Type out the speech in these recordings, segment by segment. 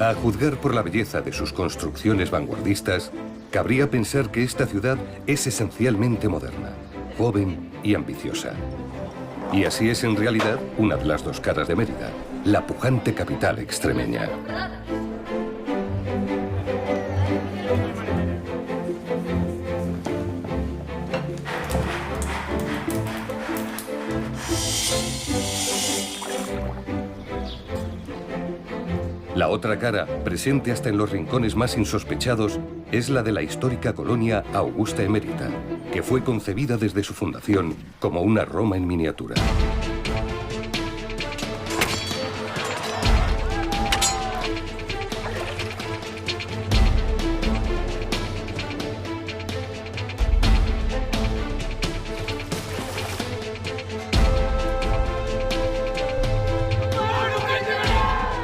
A juzgar por la belleza de sus construcciones vanguardistas, cabría pensar que esta ciudad es esencialmente moderna, joven y ambiciosa. Y así es en realidad una de las dos caras de Mérida, la pujante capital extremeña. La otra cara, presente hasta en los rincones más insospechados, es la de la histórica colonia Augusta Emérita, que fue concebida desde su fundación como una Roma en miniatura.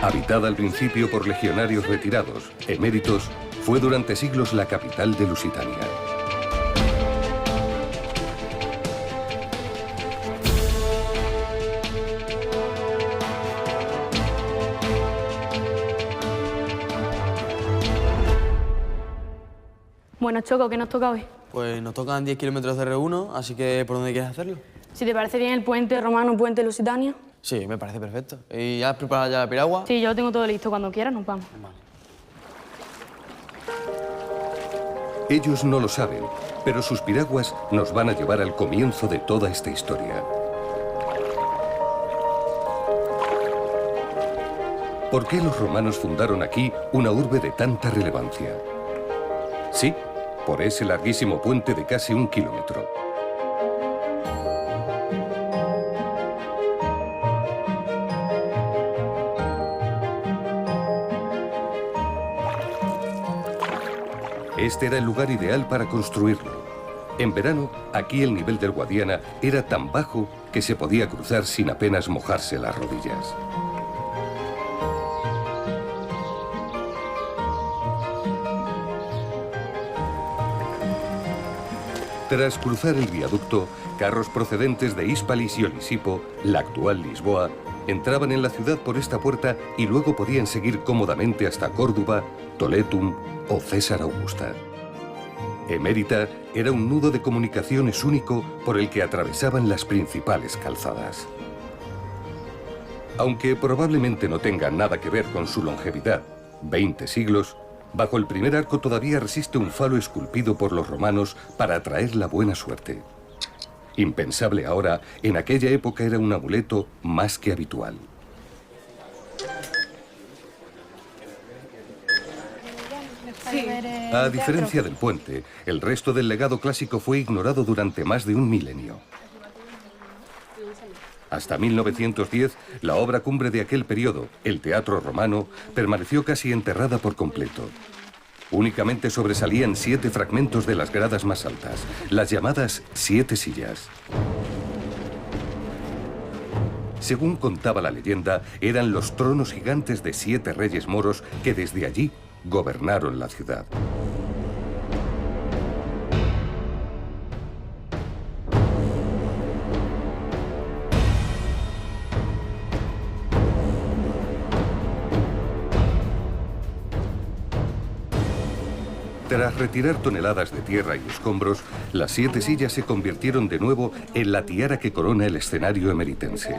Habitada al principio por legionarios retirados, eméritos, fue durante siglos la capital de Lusitania. Bueno, Choco, ¿qué nos toca hoy? Pues nos tocan 10 kilómetros de R1, así que ¿por dónde quieres hacerlo? Si te parece bien el puente romano, puente Lusitania. Sí, me parece perfecto. ¿Y has preparado ya la piragua? Sí, yo lo tengo todo listo. Cuando quieras nos vamos. Vale. Ellos no lo saben, pero sus piraguas nos van a llevar al comienzo de toda esta historia. ¿Por qué los romanos fundaron aquí una urbe de tanta relevancia? Sí, por ese larguísimo puente de casi 1 kilómetro. Este era el lugar ideal para construirlo. En verano, aquí el nivel del Guadiana era tan bajo que se podía cruzar sin apenas mojarse las rodillas. Tras cruzar el viaducto, carros procedentes de Hispalis y Olisipo, la actual Lisboa, entraban en la ciudad por esta puerta y luego podían seguir cómodamente hasta Córdoba, Toletum o César Augusta. Emérita era un nudo de comunicaciones único por el que atravesaban las principales calzadas. Aunque probablemente no tenga nada que ver con su longevidad, 20 siglos, bajo el primer arco todavía resiste un falo esculpido por los romanos para atraer la buena suerte. Impensable ahora, en aquella época era un amuleto más que habitual. A diferencia del puente, el resto del legado clásico fue ignorado durante más de 1 milenio. Hasta 1910, la obra cumbre de aquel periodo, el Teatro Romano, permaneció casi enterrada por completo. Únicamente sobresalían 7 fragmentos de las gradas más altas, las llamadas 7 sillas. Según contaba la leyenda, eran los tronos gigantes de 7 reyes moros que desde allí gobernaron la ciudad. Tras retirar toneladas de tierra y escombros, las 7 sillas se convirtieron de nuevo en la tiara que corona el escenario emeritense.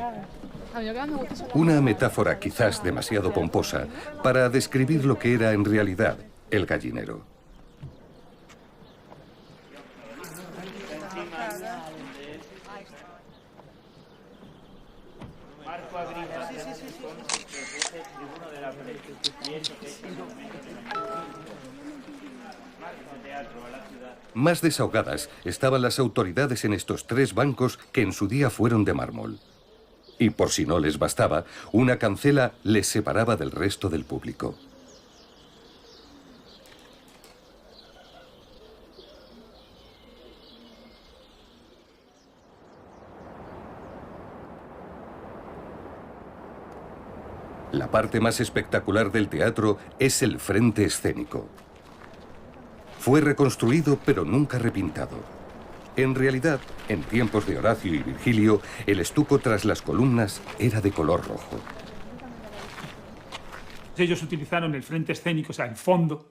Una metáfora quizás demasiado pomposa para describir lo que era en realidad el gallinero. Más desahogadas estaban las autoridades en estos 3 bancos que en su día fueron de mármol. Y por si no les bastaba, una cancela les separaba del resto del público. La parte más espectacular del teatro es el frente escénico. Fue reconstruido pero nunca repintado. En realidad, en tiempos de Horacio y Virgilio, el estuco tras las columnas era de color rojo. Ellos utilizaron el frente escénico, o sea, el fondo,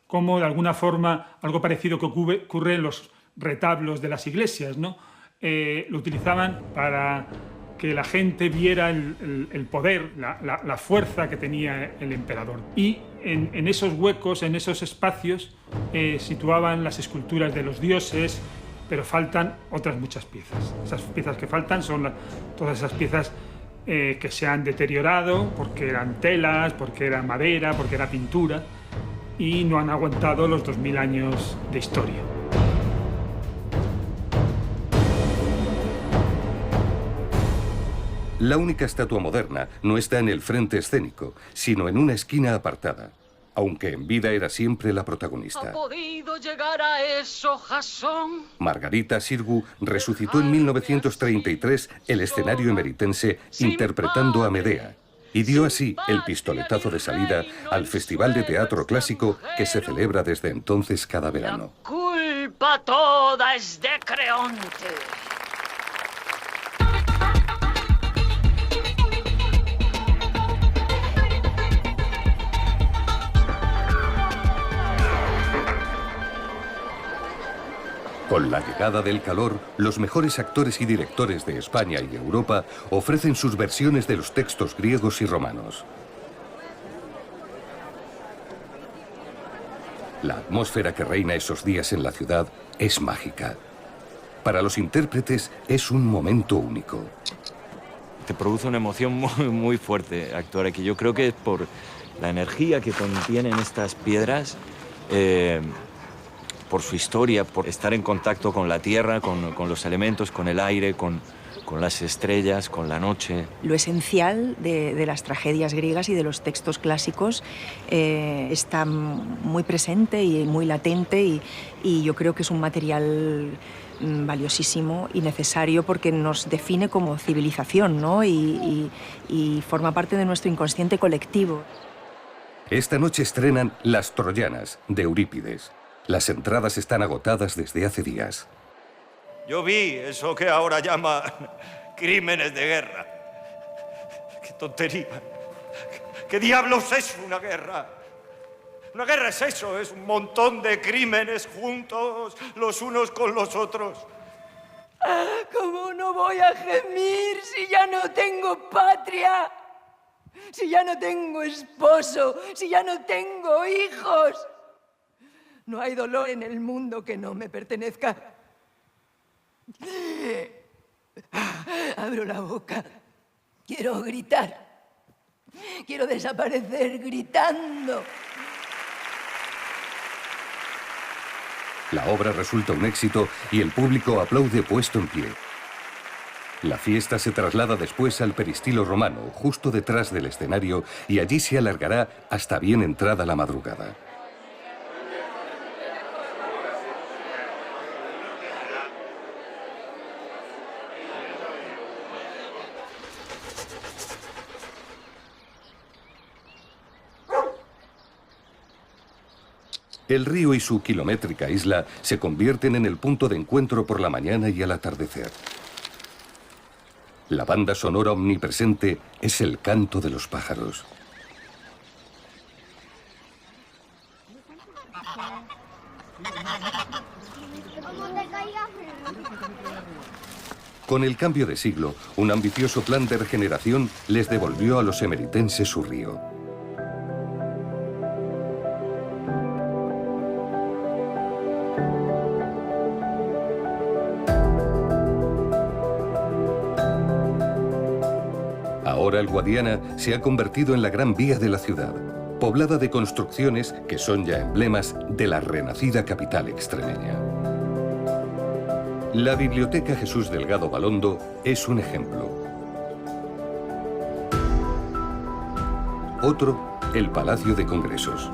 como de alguna forma algo parecido que ocurre en los retablos de las iglesias, ¿no? Lo utilizaban para que la gente viera el poder, la fuerza que tenía el emperador. Y en esos huecos, en esos espacios, situaban las esculturas de los dioses, pero faltan otras muchas piezas. Esas piezas que faltan son todas esas piezas que se han deteriorado porque eran telas, porque era madera, porque era pintura, y no han aguantado los 2000 años de historia. La única estatua moderna no está en el frente escénico, sino en una esquina apartada, aunque en vida era siempre la protagonista. ¿Ha podido llegar a eso, Jasón? Margarita Xirgu resucitó en 1933 el escenario emeritense interpretando a Medea y dio así el pistoletazo de salida al Festival de Teatro Clásico que se celebra desde entonces cada verano. La culpa toda es de Creonte. Con la llegada del calor, los mejores actores y directores de España y Europa ofrecen sus versiones de los textos griegos y romanos. La atmósfera que reina esos días en la ciudad es mágica. Para los intérpretes es un momento único. Te produce una emoción muy fuerte actuar aquí. Yo creo que es por la energía que contienen estas piedras, por su historia, por estar en contacto con la tierra, con los elementos, con el aire, con las estrellas, con la noche. Lo esencial de las tragedias griegas y de los textos clásicos está muy presente y muy latente y yo creo que es un material valiosísimo y necesario porque nos define como civilización, ¿no? y forma parte de nuestro inconsciente colectivo. Esta noche estrenan Las Troyanas, de Eurípides. Las entradas están agotadas desde hace días. Yo vi eso que ahora llaman crímenes de guerra. ¡Qué tontería! ¿Qué diablos es una guerra? Una guerra es eso, es un montón de crímenes juntos los unos con los otros. ¿Cómo no voy a gemir si ya no tengo patria? Si ya no tengo esposo, si ya no tengo hijos. No hay dolor en el mundo que no me pertenezca. Abro la boca. Quiero gritar. Quiero desaparecer gritando. La obra resulta un éxito y el público aplaude puesto en pie. La fiesta se traslada después al peristilo romano, justo detrás del escenario, y allí se alargará hasta bien entrada la madrugada. El río y su kilométrica isla se convierten en el punto de encuentro por la mañana y al atardecer. La banda sonora omnipresente es el canto de los pájaros. Con el cambio de siglo, un ambicioso plan de regeneración les devolvió a los emeritenses su río. Ahora el Guadiana se ha convertido en la gran vía de la ciudad, poblada de construcciones que son ya emblemas de la renacida capital extremeña. La Biblioteca Jesús Delgado Balondo es un ejemplo. Otro, el Palacio de Congresos.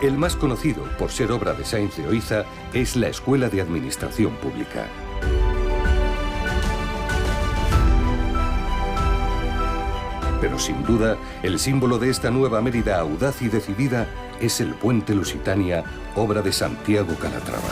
El más conocido, por ser obra de Sáenz de Oiza, es la Escuela de Administración Pública. Pero sin duda, el símbolo de esta nueva Mérida audaz y decidida es el puente Lusitania, obra de Santiago Calatrava.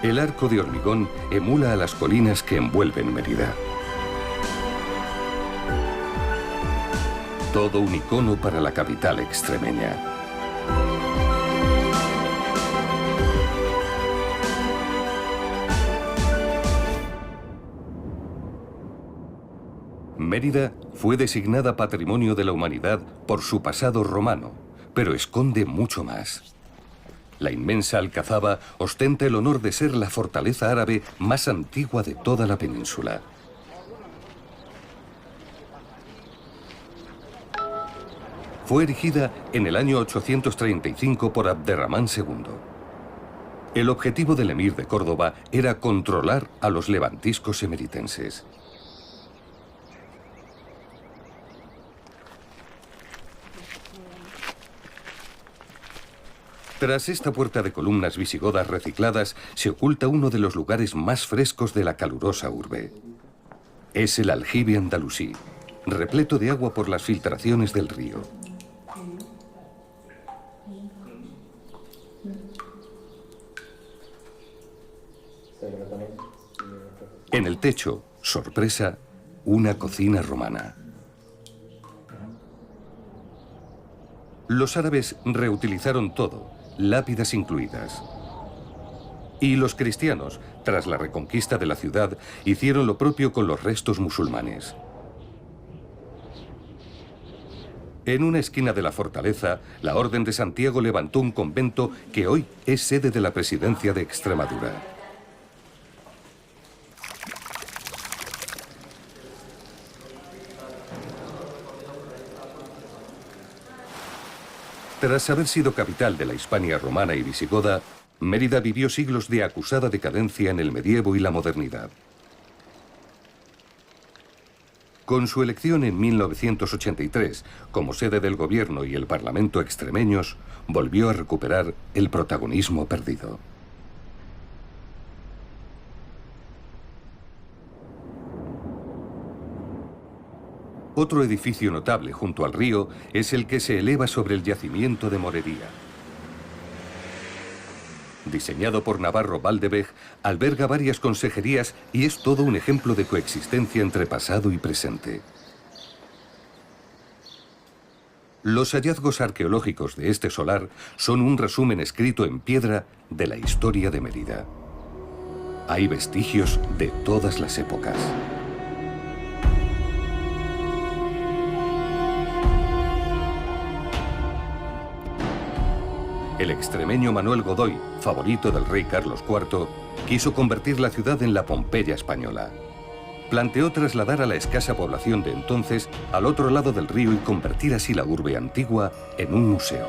El arco de hormigón emula a las colinas que envuelven Mérida. Todo un icono para la capital extremeña. Mérida fue designada Patrimonio de la Humanidad por su pasado romano, pero esconde mucho más. La inmensa Alcazaba ostenta el honor de ser la fortaleza árabe más antigua de toda la península. Fue erigida en el año 835 por Abderramán II. El objetivo del emir de Córdoba era controlar a los levantiscos emeritenses. Tras esta puerta de columnas visigodas recicladas se oculta uno de los lugares más frescos de la calurosa urbe. Es el aljibe andalusí, repleto de agua por las filtraciones del río. En el techo, sorpresa, una cocina romana. Los árabes reutilizaron todo, lápidas incluidas. Y los cristianos, tras la reconquista de la ciudad, hicieron lo propio con los restos musulmanes. En una esquina de la fortaleza, la Orden de Santiago levantó un convento que hoy es sede de la Presidencia de Extremadura. Tras haber sido capital de la Hispania romana y visigoda, Mérida vivió siglos de acusada decadencia en el medievo y la modernidad. Con su elección en 1983 como sede del gobierno y el parlamento extremeños, volvió a recuperar el protagonismo perdido. Otro edificio notable junto al río es el que se eleva sobre el yacimiento de Morería. Diseñado por Navarro Valdevej, alberga varias consejerías y es todo un ejemplo de coexistencia entre pasado y presente. Los hallazgos arqueológicos de este solar son un resumen escrito en piedra de la historia de Mérida. Hay vestigios de todas las épocas. El extremeño Manuel Godoy, favorito del rey Carlos IV, quiso convertir la ciudad en la Pompeya española. Planteó trasladar a la escasa población de entonces al otro lado del río y convertir así la urbe antigua en un museo.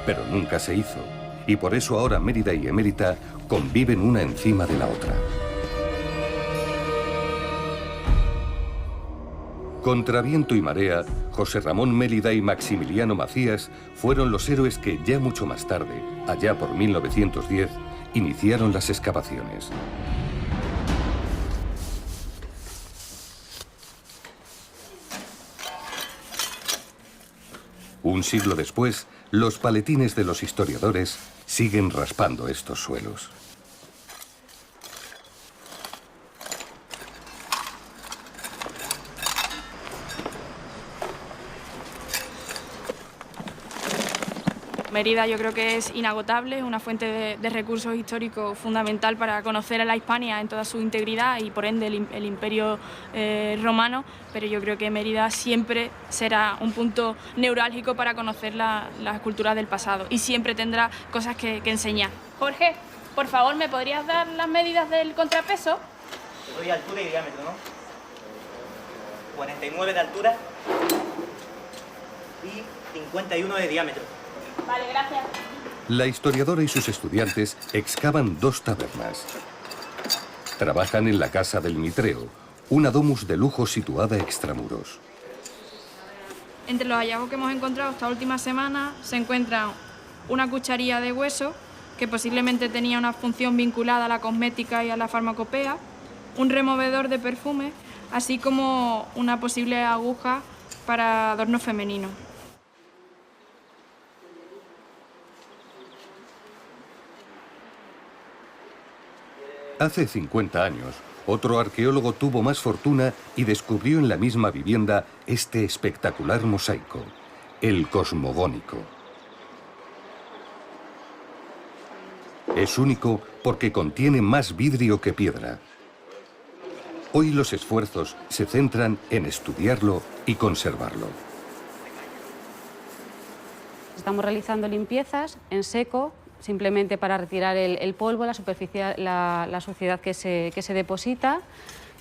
Pero nunca se hizo, y por eso ahora Mérida y Emérita conviven una encima de la otra. Contra viento y marea, José Ramón Mérida y Maximiliano Macías fueron los héroes que ya mucho más tarde, allá por 1910, iniciaron las excavaciones. Un siglo después, los paletines de los historiadores siguen raspando estos suelos. Mérida yo creo que es inagotable, es una fuente de recursos históricos fundamental para conocer a la Hispania en toda su integridad y por ende el Imperio romano, pero yo creo que Mérida siempre será un punto neurálgico para conocer las culturas del pasado y siempre tendrá cosas que enseñar. Jorge, por favor, ¿me podrías dar las medidas del contrapeso? Te doy altura y diámetro, ¿no? 49 de altura y 51 de diámetro. Vale, gracias. La historiadora y sus estudiantes excavan 2 tabernas. Trabajan en la Casa del Mitreo, una domus de lujo situada extramuros. Entre los hallazgos que hemos encontrado esta última semana se encuentra una cucharilla de hueso que posiblemente tenía una función vinculada a la cosmética y a la farmacopea, un removedor de perfume, así como una posible aguja para adorno femenino. Hace 50 años, otro arqueólogo tuvo más fortuna y descubrió en la misma vivienda este espectacular mosaico, el cosmogónico. Es único porque contiene más vidrio que piedra. Hoy los esfuerzos se centran en estudiarlo y conservarlo. Estamos realizando limpiezas en seco, simplemente para retirar el polvo, la superficie, la suciedad que se deposita.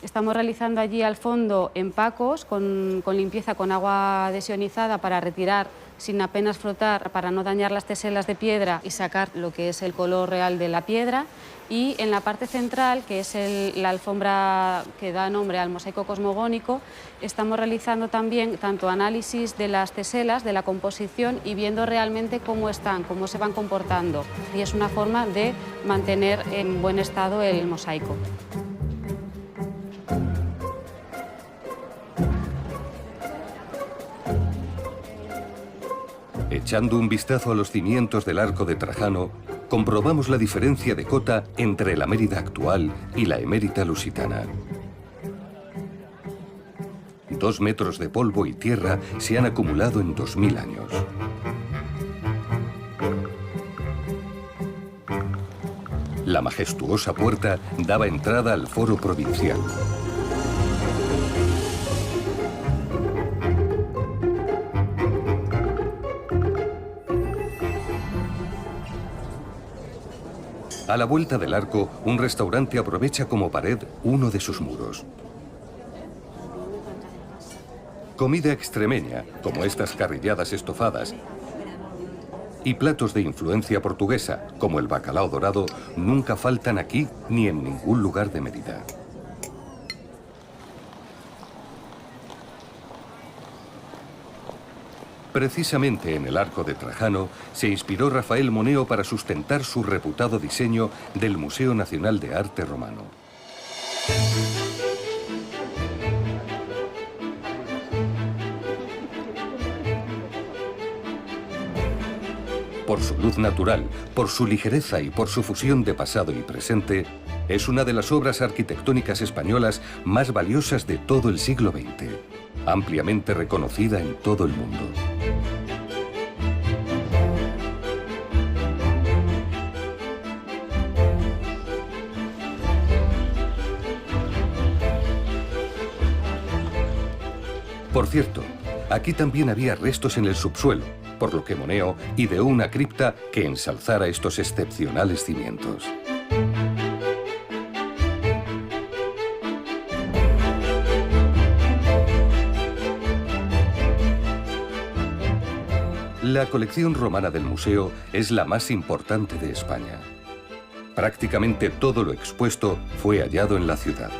Estamos realizando allí al fondo empacos con limpieza con agua desionizada para retirar sin apenas frotar, para no dañar las teselas de piedra y sacar lo que es el color real de la piedra. Y en la parte central, que es la alfombra que da nombre al mosaico cosmogónico, estamos realizando también tanto análisis de las teselas, de la composición y viendo realmente cómo están, cómo se van comportando. Y es una forma de mantener en buen estado el mosaico. Echando un vistazo a los cimientos del arco de Trajano, comprobamos la diferencia de cota entre la Mérida actual y la emérita lusitana. 2 metros de polvo y tierra se han acumulado en 2000 años. La majestuosa puerta daba entrada al foro provincial. A la vuelta del arco, un restaurante aprovecha como pared uno de sus muros. Comida extremeña, como estas carrilladas estofadas, y platos de influencia portuguesa, como el bacalao dorado, nunca faltan aquí ni en ningún lugar de Mérida. Precisamente en el arco de Trajano se inspiró Rafael Moneo para sustentar su reputado diseño del Museo Nacional de Arte Romano. Por su luz natural, por su ligereza y por su fusión de pasado y presente, es una de las obras arquitectónicas españolas más valiosas de todo el siglo XX, ampliamente reconocida en todo el mundo. Por cierto, aquí también había restos en el subsuelo, por lo que Moneo ideó una cripta que ensalzara estos excepcionales cimientos. La colección romana del museo es la más importante de España. Prácticamente todo lo expuesto fue hallado en la ciudad.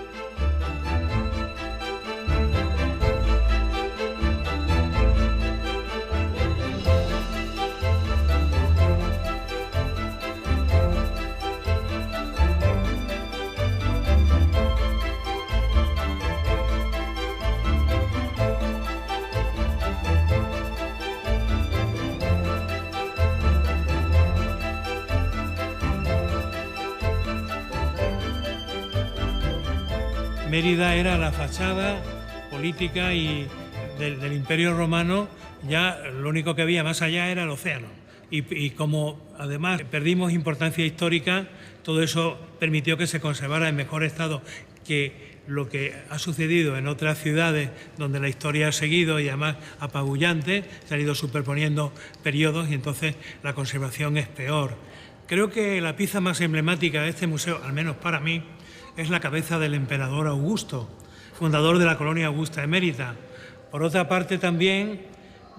Mérida era la fachada política y del Imperio Romano. Ya lo único que había más allá era el océano. Y como además perdimos importancia histórica, todo eso permitió que se conservara en mejor estado que lo que ha sucedido en otras ciudades donde la historia ha seguido y además apabullante, se han ido superponiendo periodos y entonces la conservación es peor. Creo que la pieza más emblemática de este museo, al menos para mí, es la cabeza del emperador Augusto, fundador de la colonia Augusta de Mérida. Por otra parte también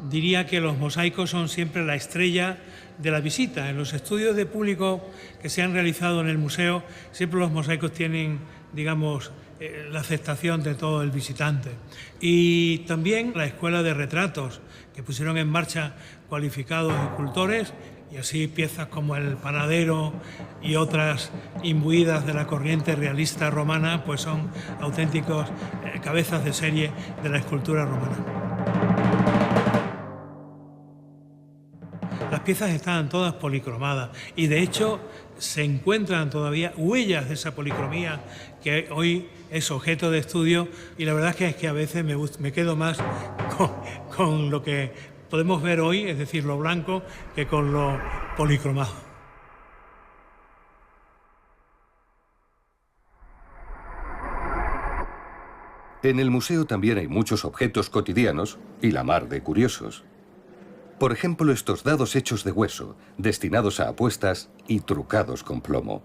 diría que los mosaicos son siempre la estrella de la visita. En los estudios de público que se han realizado en el museo, siempre los mosaicos tienen, digamos, la aceptación de todo el visitante. Y también la escuela de retratos que pusieron en marcha cualificados escultores, y así piezas como El panadero y otras imbuidas de la corriente realista romana, pues son auténticos cabezas de serie de la escultura romana. Las piezas estaban todas policromadas y de hecho se encuentran todavía huellas de esa policromía que hoy es objeto de estudio, y la verdad es que a veces me quedo más con lo que podemos ver hoy, es decir, lo blanco, que con lo policromado. En el museo también hay muchos objetos cotidianos y la mar de curiosos. Por ejemplo, estos dados hechos de hueso, destinados a apuestas y trucados con plomo.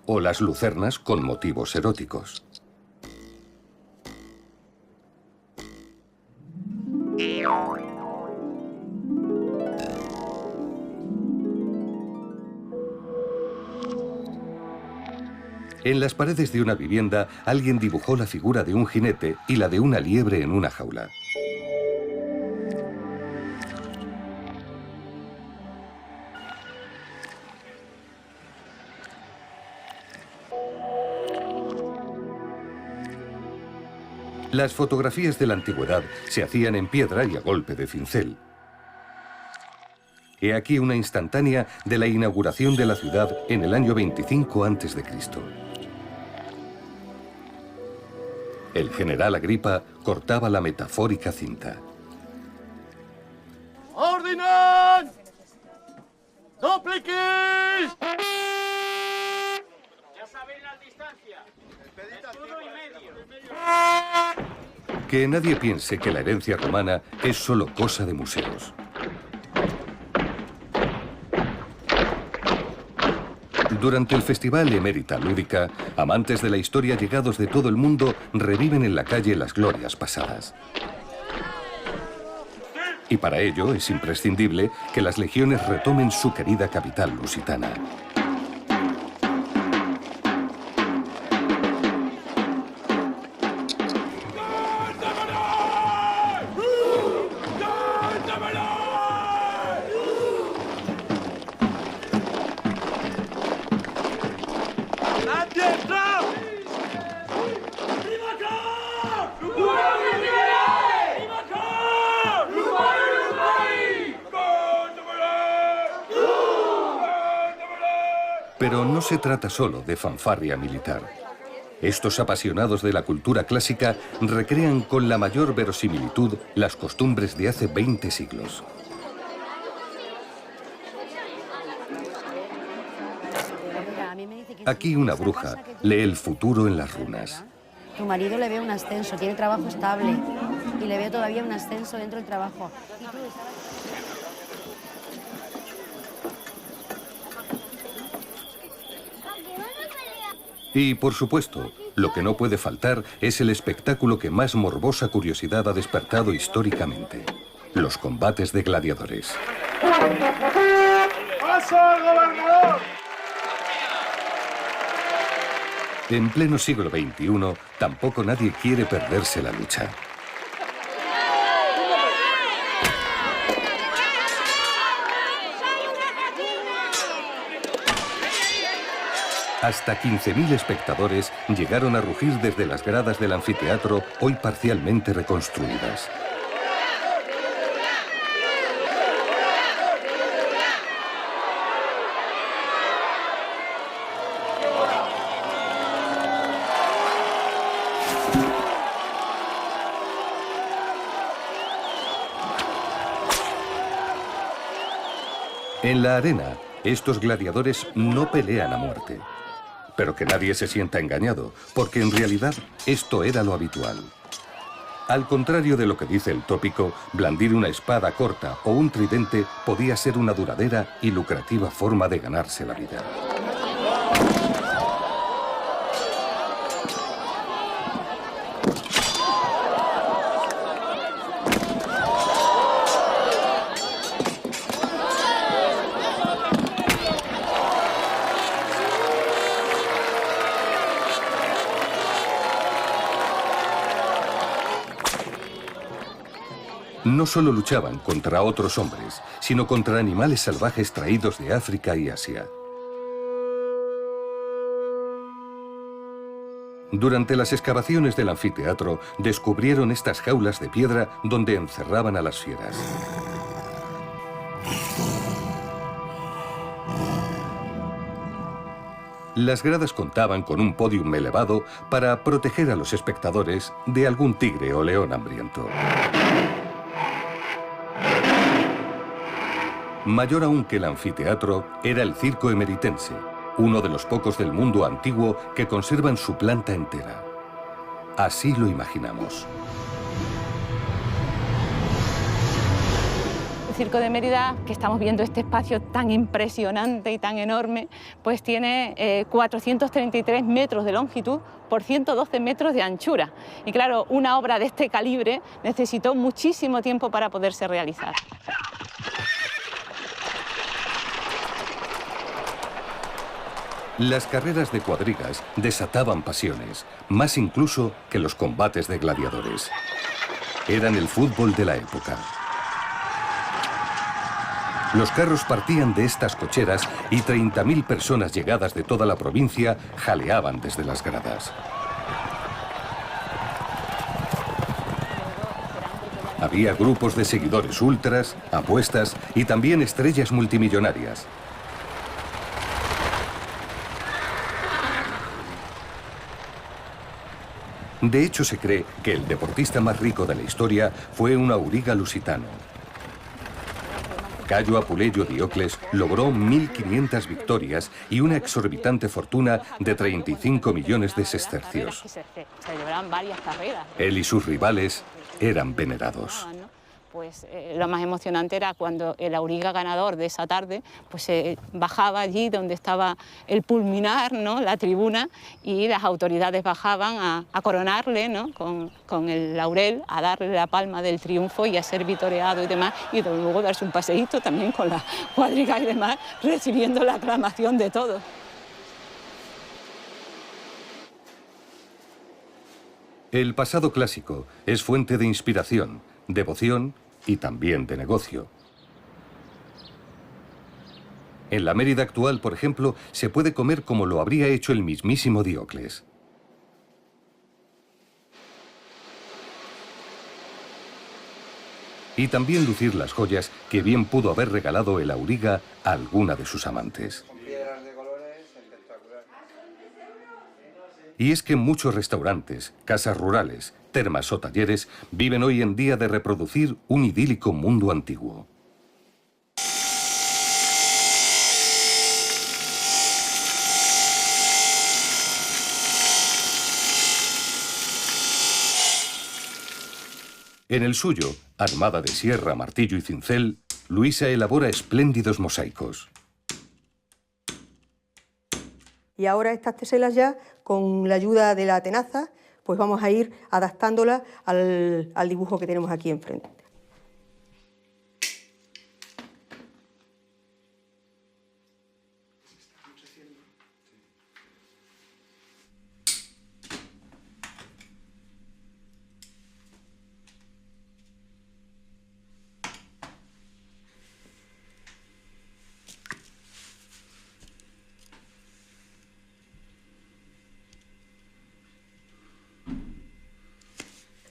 O las lucernas con motivos eróticos. En las paredes de una vivienda, alguien dibujó la figura de un jinete y la de una liebre en una jaula. Las fotografías de la antigüedad se hacían en piedra y a golpe de cincel. He aquí una instantánea de la inauguración de la ciudad en el año 25 a.C. El general Agripa cortaba la metafórica cinta. ¡Ordinen! ¡Dopliquis! Ya sabéis las distancias. Escudo y medio. Que nadie piense que la herencia romana es solo cosa de museos. Durante el festival Emerita Lúdica, amantes de la historia llegados de todo el mundo reviven en la calle las glorias pasadas. Y para ello es imprescindible que las legiones retomen su querida capital lusitana. Pero no se trata solo de fanfarria militar. Estos apasionados de la cultura clásica recrean con la mayor verosimilitud las costumbres de hace 20 siglos. Aquí una bruja lee el futuro en las runas. Tu marido le ve un ascenso, tiene trabajo estable y le ve todavía un ascenso dentro del trabajo. Y, por supuesto, lo que no puede faltar es el espectáculo que más morbosa curiosidad ha despertado históricamente: los combates de gladiadores. ¡Paso al gobernador! En pleno siglo XXI, tampoco nadie quiere perderse la lucha. Hasta 15.000 espectadores llegaron a rugir desde las gradas del anfiteatro, hoy parcialmente reconstruidas. En la arena, estos gladiadores no pelean a muerte. Pero que nadie se sienta engañado, porque en realidad esto era lo habitual. Al contrario de lo que dice el tópico, blandir una espada corta o un tridente podía ser una duradera y lucrativa forma de ganarse la vida. no solo luchaban contra otros hombres, sino contra animales salvajes traídos de África y Asia. Durante las excavaciones del anfiteatro, descubrieron estas jaulas de piedra donde encerraban a las fieras. Las gradas contaban con un pódium elevado para proteger a los espectadores de algún tigre o león hambriento. Mayor aún que el anfiteatro era el circo emeritense, uno de los pocos del mundo antiguo que conservan su planta entera. Así lo imaginamos. El Circo de Mérida, que estamos viendo este espacio tan impresionante y tan enorme, pues tiene 433 metros de longitud por 112 metros de anchura. Y claro, una obra de este calibre necesitó muchísimo tiempo para poderse realizar. Las carreras de cuadrigas desataban pasiones, más incluso que los combates de gladiadores. Eran el fútbol de la época. Los carros partían de estas cocheras y 30.000 personas llegadas de toda la provincia jaleaban desde las gradas. Había grupos de seguidores ultras, apuestas y también estrellas multimillonarias. De hecho, se cree que el deportista más rico de la historia fue un auriga lusitano. Cayo Apuleyo Diocles logró 1.500 victorias y una exorbitante fortuna de 35 millones de sestercios. Él y sus rivales eran venerados. Pues lo más emocionante era cuando el auriga ganador de esa tarde pues bajaba allí donde estaba el pulminar, ¿no?, la tribuna, y las autoridades bajaban a coronarle, ¿no?, con el laurel, a darle la palma del triunfo y a ser vitoreado y demás, y luego darse un paseíto también con la cuadriga y demás, recibiendo la aclamación de todos. El pasado clásico es fuente de inspiración, devoción y también de negocio. En la Mérida actual, por ejemplo, se puede comer como lo habría hecho el mismísimo Diocles. Y también lucir las joyas que bien pudo haber regalado el auriga a alguna de sus amantes. Y es que muchos restaurantes, casas rurales, termas o talleres viven hoy en día de reproducir un idílico mundo antiguo. En el suyo, armada de sierra, martillo y cincel, Luisa elabora espléndidos mosaicos. Y ahora estas teselas ya, con la ayuda de la tenaza, pues vamos a ir adaptándolas al dibujo que tenemos aquí enfrente.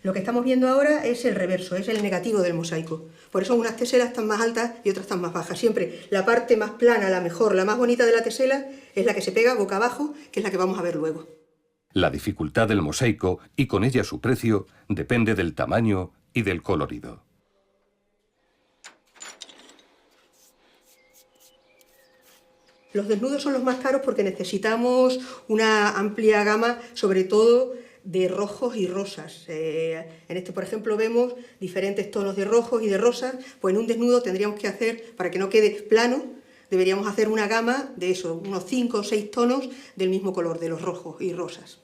Lo que estamos viendo ahora es el reverso, es el negativo del mosaico. Por eso unas teselas están más altas y otras están más bajas. Siempre la parte más plana, la mejor, la más bonita de la tesela es la que se pega boca abajo, que es la que vamos a ver luego. La dificultad del mosaico, y con ella su precio, depende del tamaño y del colorido. Los desnudos son los más caros porque necesitamos una amplia gama, sobre todo de rojos y rosas. En este, por ejemplo, vemos diferentes tonos de rojos y de rosas. Pues en un desnudo tendríamos que hacer, para que no quede plano, deberíamos hacer una gama de eso, unos 5 o 6 tonos del mismo color, de los rojos y rosas.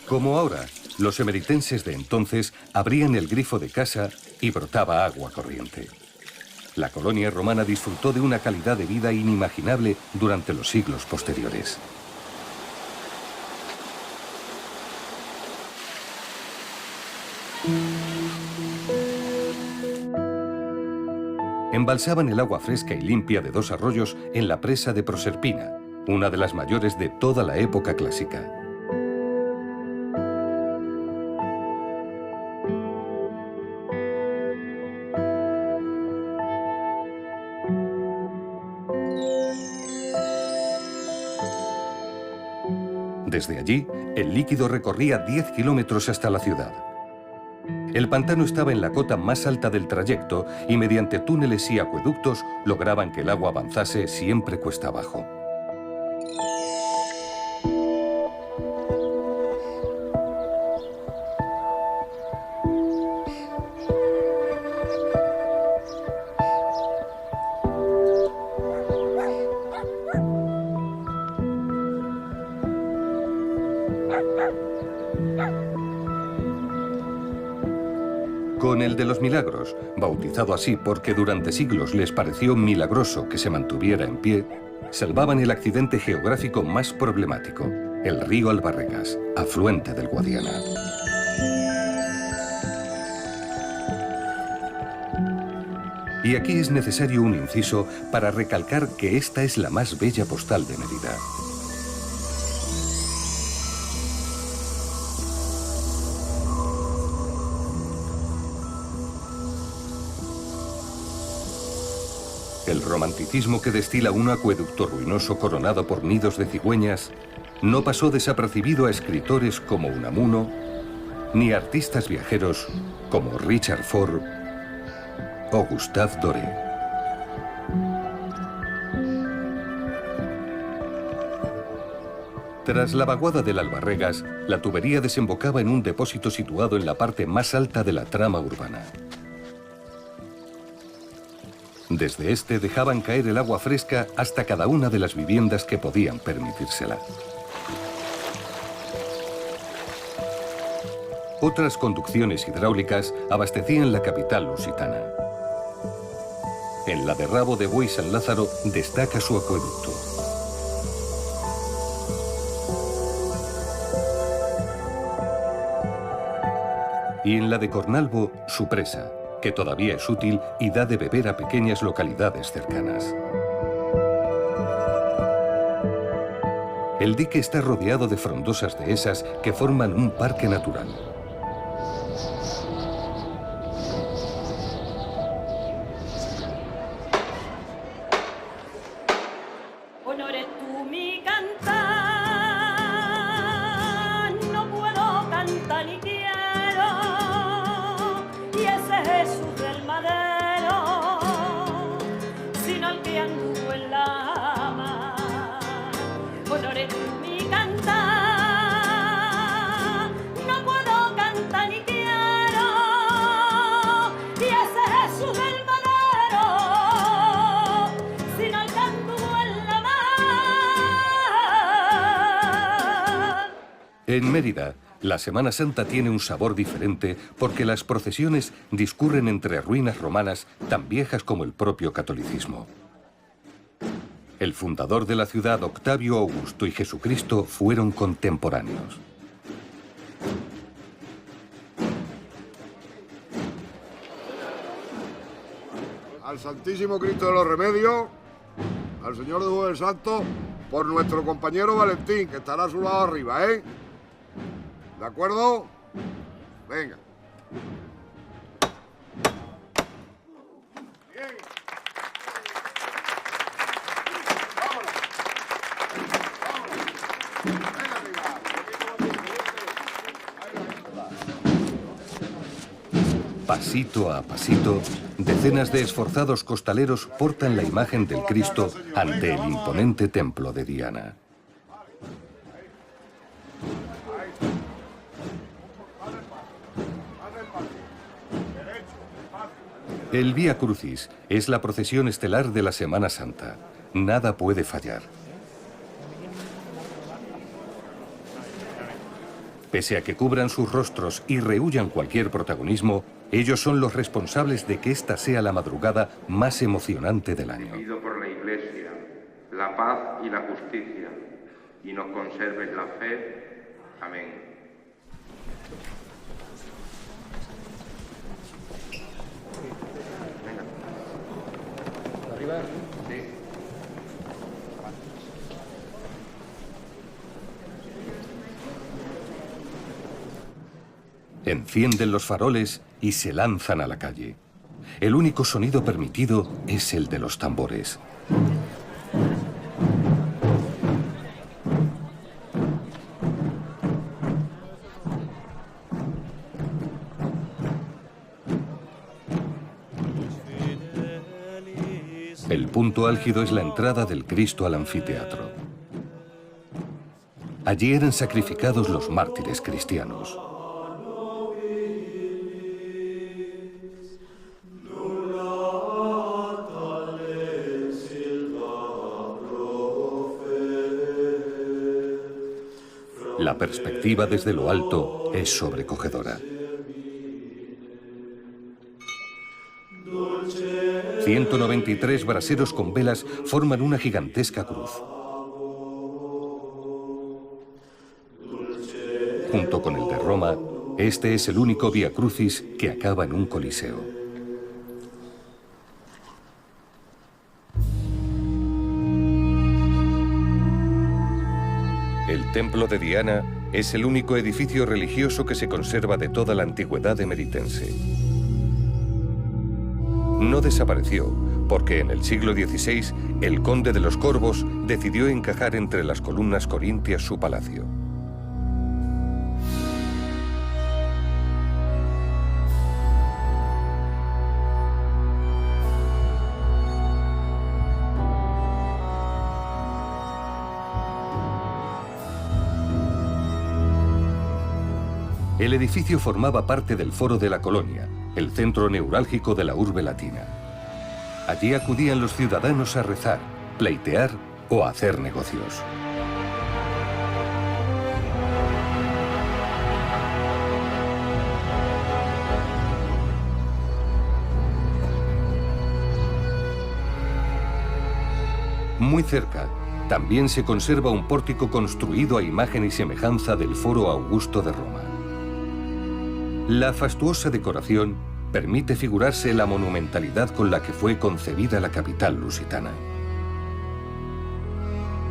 Como ahora, los emeritenses de entonces abrían el grifo de casa y brotaba agua corriente. La colonia romana disfrutó de una calidad de vida inimaginable durante los siglos posteriores. Embalsaban el agua fresca y limpia de 2 arroyos en la presa de Proserpina, una de las mayores de toda la época clásica. Desde allí, el líquido recorría 10 kilómetros hasta la ciudad. El pantano estaba en la cota más alta del trayecto y mediante túneles y acueductos lograban que el agua avanzase siempre cuesta abajo. Con el de los milagros, bautizado así porque durante siglos les pareció milagroso que se mantuviera en pie, salvaban el accidente geográfico más problemático, el río Albarregas, afluente del Guadiana. Y aquí es necesario un inciso para recalcar que esta es la más bella postal de Mérida. El romanticismo que destila un acueducto ruinoso coronado por nidos de cigüeñas no pasó desapercibido a escritores como Unamuno, ni a artistas viajeros como Richard Ford o Gustave Doré. Tras la vaguada del Albarregas, la tubería desembocaba en un depósito situado en la parte más alta de la trama urbana. Desde este dejaban caer el agua fresca hasta cada una de las viviendas que podían permitírsela. Otras conducciones hidráulicas abastecían la capital lusitana. En la de Rabo de Buey San Lázaro destaca su acueducto. Y en la de Cornalvo, su presa, que todavía es útil y da de beber a pequeñas localidades cercanas. El dique está rodeado de frondosas dehesas que forman un parque natural. Honores tú mi cantar, no puedo cantar ni quiero. Y ese Jesús del madero, sino el que anduvo en la mar. Honores tú mi cantar, no puedo cantar ni quiero. Y ese Jesús del madero, sino el que anduvo en la mar. En Mérida, la Semana Santa tiene un sabor diferente porque las procesiones discurren entre ruinas romanas tan viejas como el propio catolicismo. El fundador de la ciudad, Octavio Augusto, y Jesucristo fueron contemporáneos. Al Santísimo Cristo de los Remedios, al Señor de Juez Santo, por nuestro compañero Valentín, que estará a su lado arriba, ¿eh? ¿De acuerdo? Venga. Bien. Vámonos. Pasito a pasito, decenas de esforzados costaleros portan la imagen del Cristo ante el imponente templo de Diana. El Vía Crucis es la procesión estelar de la Semana Santa. Nada puede fallar. Pese a que cubran sus rostros y rehúyan cualquier protagonismo, Ellos son los responsables de que esta sea la madrugada más emocionante del año. Pido por la Iglesia, la paz y la justicia, y nos conserves la fe. Amén. ¿Arriba? Sí. Encienden los faroles y se lanzan a la calle. El único sonido permitido es el de los tambores. El punto álgido es la entrada del Cristo al anfiteatro. Allí eran sacrificados los mártires cristianos. La perspectiva desde lo alto es sobrecogedora. 193 braseros con velas forman una gigantesca cruz. Junto con el de Roma, este es el único Vía Crucis que acaba en un coliseo. El Templo de Diana es el único edificio religioso que se conserva de toda la antigüedad emeritense. No desapareció porque en el siglo XVI el conde de los Corvos decidió encajar entre las columnas corintias su palacio. El edificio formaba parte del Foro de la Colonia, el centro neurálgico de la urbe latina. Allí acudían los ciudadanos a rezar, pleitear o a hacer negocios. Muy cerca, también se conserva un pórtico construido a imagen y semejanza del Foro Augusto de Roma. La fastuosa decoración permite figurarse la monumentalidad con la que fue concebida la capital lusitana.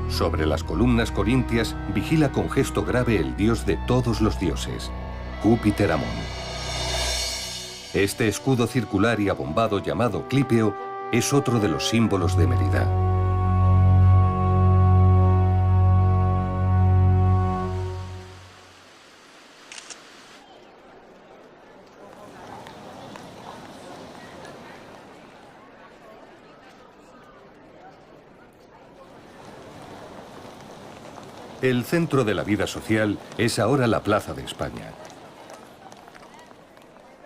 Sobre las columnas corintias vigila con gesto grave el dios de todos los dioses, Júpiter Amón. Este escudo circular y abombado llamado clípeo es otro de los símbolos de Mérida. El centro de la vida social es ahora la Plaza de España.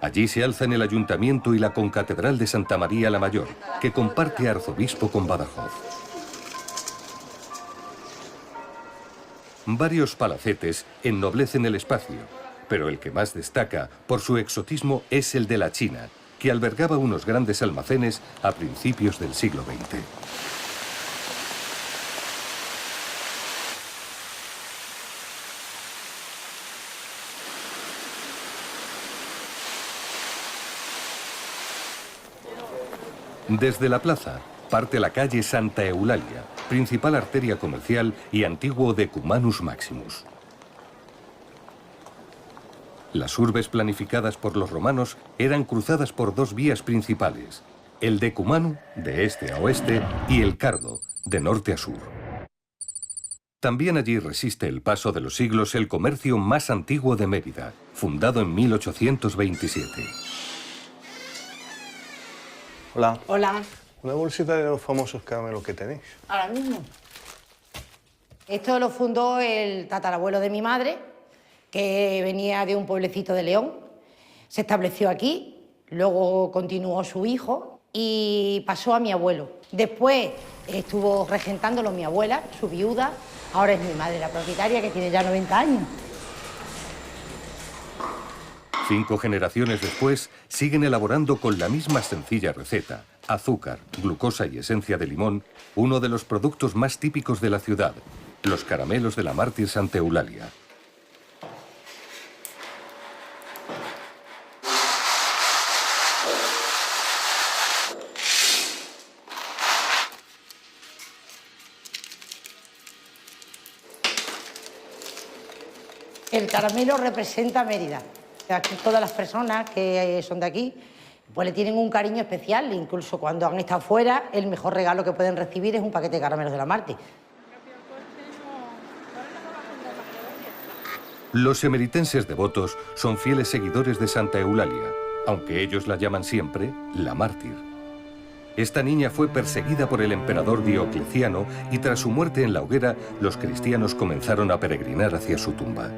Allí se alzan el Ayuntamiento y la Concatedral de Santa María la Mayor, que comparte arzobispo con Badajoz. Varios palacetes ennoblecen el espacio, pero el que más destaca por su exotismo es el de la China, que albergaba unos grandes almacenes a principios del siglo XX. Desde la plaza parte la calle Santa Eulalia, principal arteria comercial y antiguo Decumanus Maximus. Las urbes planificadas por los romanos eran cruzadas por dos vías principales, el Decumano, de este a oeste, y el Cardo, de norte a sur. También allí resiste el paso de los siglos el comercio más antiguo de Mérida, fundado en 1827. Hola. Hola. Una bolsita de los famosos caramelos que tenéis. Ahora mismo. Esto lo fundó el tatarabuelo de mi madre, que venía de un pueblecito de León. Se estableció aquí, luego continuó su hijo y pasó a mi abuelo. Después estuvo regentándolo mi abuela, su viuda. Ahora es mi madre la propietaria, que tiene ya 90 años. 5 generaciones después, siguen elaborando con la misma sencilla receta, azúcar, glucosa y esencia de limón, uno de los productos más típicos de la ciudad, los caramelos de la mártir Santa Eulalia. El caramelo representa Mérida. Aquí todas las personas que son de aquí pues le tienen un cariño especial, incluso cuando han estado fuera, el mejor regalo que pueden recibir es un paquete de caramelos de la Mártir. Los emeritenses devotos son fieles seguidores de Santa Eulalia, aunque ellos la llaman siempre la mártir. Esta niña fue perseguida por el emperador Diocleciano y tras su muerte en la hoguera, los cristianos comenzaron a peregrinar hacia su tumba.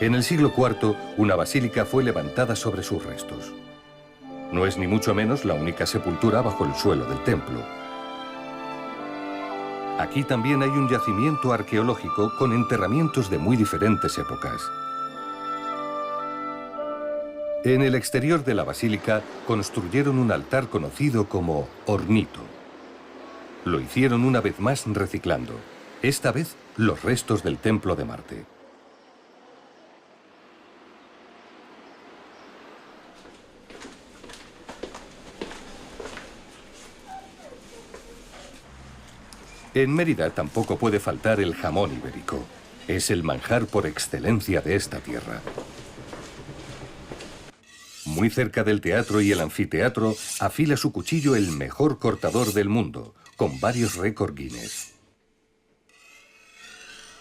En el siglo IV, una basílica fue levantada sobre sus restos. No es ni mucho menos la única sepultura bajo el suelo del templo. Aquí también hay un yacimiento arqueológico con enterramientos de muy diferentes épocas. En el exterior de la basílica construyeron un altar conocido como ornito. Lo hicieron una vez más reciclando, esta vez los restos del templo de Marte. En Mérida tampoco puede faltar el jamón ibérico. Es el manjar por excelencia de esta tierra. Muy cerca del teatro y el anfiteatro, afila su cuchillo el mejor cortador del mundo, con varios récords Guinness.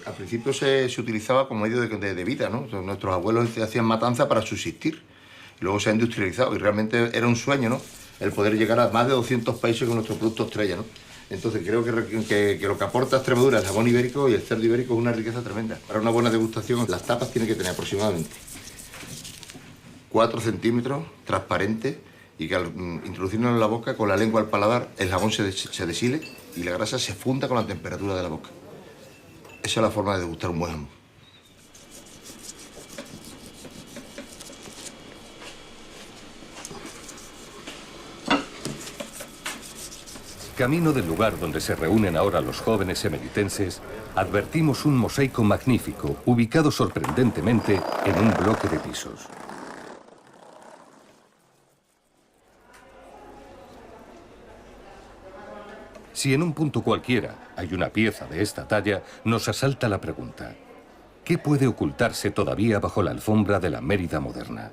Al principio se utilizaba como medio de vida, ¿no? Nuestros abuelos hacían matanza para subsistir. Luego se ha industrializado y realmente era un sueño, ¿no? El poder llegar a más de 200 países con nuestro producto estrella, ¿no? Entonces creo que lo que aporta Extremadura, el jamón ibérico y el cerdo ibérico, es una riqueza tremenda. Para una buena degustación, las tapas tienen que tener aproximadamente 4 centímetros, transparente, y que al introducirlo en la boca, con la lengua al paladar, el jamón se deshile y la grasa se funda con la temperatura de la boca. Esa es la forma de degustar un buen jamón. Camino del lugar donde se reúnen ahora los jóvenes emeritenses, advertimos un mosaico magnífico, ubicado sorprendentemente en un bloque de pisos. Si en un punto cualquiera hay una pieza de esta talla, nos asalta la pregunta: ¿qué puede ocultarse todavía bajo la alfombra de la Mérida moderna?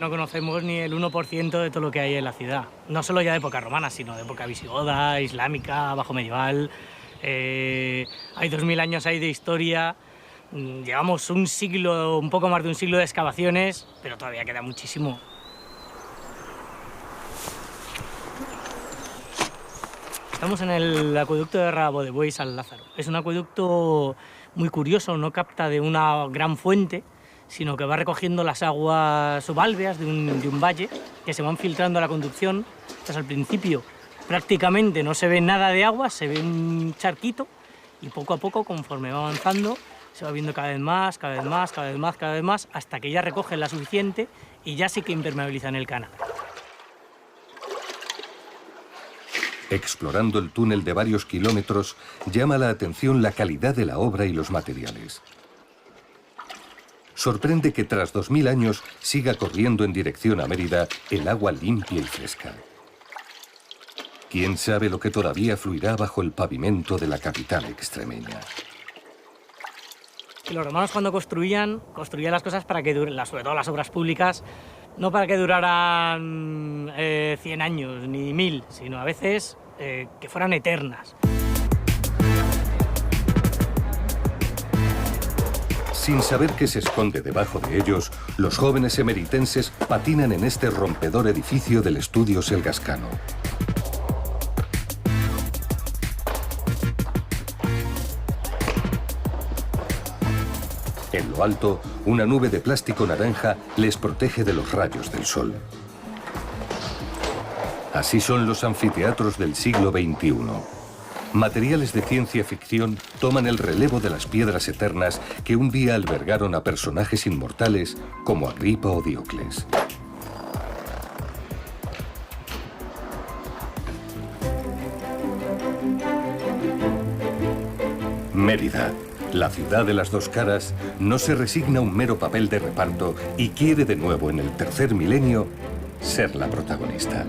No conocemos ni el 1% de todo lo que hay en la ciudad. No solo ya de época romana, sino de época visigoda, islámica, bajo medieval. Hay 2000 años ahí de historia. Llevamos un siglo, un poco más de un siglo de excavaciones, pero todavía queda muchísimo. Estamos en el acueducto de Rabo de Buey San Lázaro. Es un acueducto muy curioso, no capta de una gran fuente, sino que va recogiendo las aguas subalveas de un valle que se van filtrando a la conducción. Entonces, al principio prácticamente no se ve nada de agua, se ve un charquito y poco a poco, conforme va avanzando, se va viendo cada vez más, cada vez más, cada vez más, cada vez más, hasta que ya recogen la suficiente y ya sí que impermeabilizan el canal. Explorando el túnel de varios kilómetros, llama la atención la calidad de la obra y los materiales. Sorprende que tras 2000 años siga corriendo en dirección a Mérida el agua limpia y fresca. ¿Quién sabe lo que todavía fluirá bajo el pavimento de la capital extremeña? Los romanos, cuando construían las cosas para que duren, sobre todo las obras públicas, no para que duraran 100 años ni 1000, sino a veces que fueran eternas. Sin saber qué se esconde debajo de ellos, los jóvenes emeritenses patinan en este rompedor edificio del Estudio Selgascano. En lo alto, una nube de plástico naranja les protege de los rayos del sol. Así son los anfiteatros del siglo XXI. Materiales de ciencia ficción toman el relevo de las piedras eternas que un día albergaron a personajes inmortales como Agripa o Diocles. Mérida, la ciudad de las dos caras, no se resigna a un mero papel de reparto y quiere de nuevo en el tercer milenio ser la protagonista.